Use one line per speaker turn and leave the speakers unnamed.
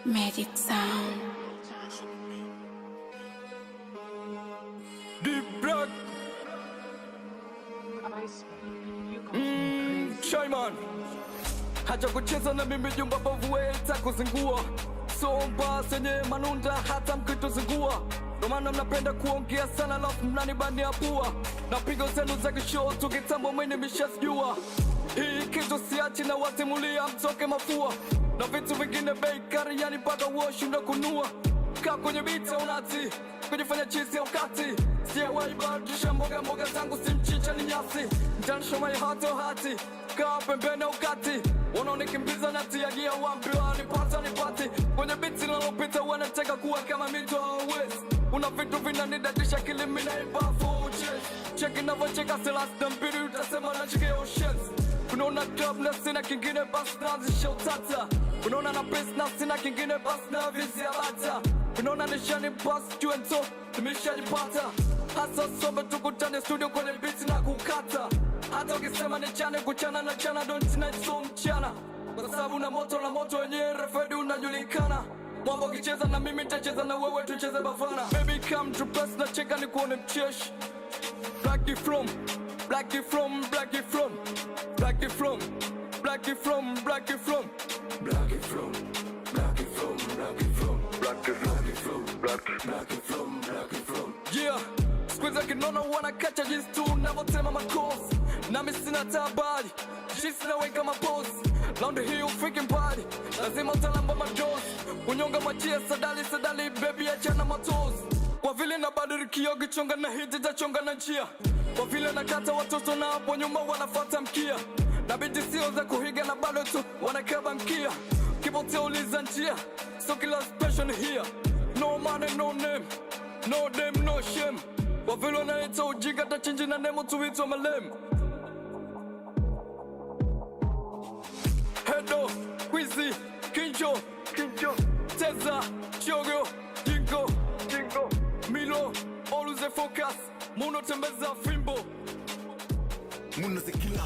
Magic Sound.
Deep Black. Shaiman haja kucheza na mimi jumba bovu weta kuzingua somba senye manunda hata mkituzingua. Ndo maana mnapenda kuongea sana lafu mnanibania pua na pigo zenu za kishow tukitambo mwenye mishasijua. Hii kitu siachi na watimulia mtoke mafua na vitu vingine bei kari yani paka wash unakunua. Kaa kwenye biti ya unati kujifanya chizi ya ukati siyawahi badrisha mboga mboga zangu si mchicha ni nyasi. Mtanisho my heart oh hati kaa pembeni ukati wanaonikimbiza na tiagia wampi wanipata nipati kwenye biti nalopita wanataka kuwa kama mito hawezi. Una vitu vinanidadisha kilimi na ibafu uchesh cheki navocheka selasta mbili utasema na chike oshens. Unaona club na sina kingine basi naanzisha utata. Unaona na pesa na sina kingine basi na vizia bata. Unaona nishani basi juento nimeshajipata. Hasa sobe tukutane studio kwenye beat na kukata. Hata ukisema ni chane kuchana na chana don't night so mchana. Kwa sababu na moto wenye refedi unajulikana. Mwamba ukicheza na mimi nitacheza na wewe tucheze bafana. Baby come to press na cheka ni kuone mchesh. Blackie from Blackie from Blackie from Blackie from Blackie from Blackie from Blackie from Blackie from Blackie from Blackie from Blackie from Blackie from yeah. Squeeze kinona wanakacha jinsi tu unavyotema makosi nami sina tabari jinsi naweka mapozi round hii ufiki mbali lazima utalamba madosi unyonga machia sadali baby achana matozi. Kwa vile na badirikia kichonga na hiti tachonga na njia. Kwa vile nakata watoto na hapo nyuma wanafata mkia. Na biti sio za kuhiga na bado tu wanakaba mkia. Kipotea uliza njia so kila special here. No money no name no name no shame. Kwa vile wanaita ujinga tachinji na nemo tuwito malem. Hedo, Quizzy, Kinjo Teza, Chogo, Jingo Milo, always a focus. Muno tembeza fimbo.
Muno zekila.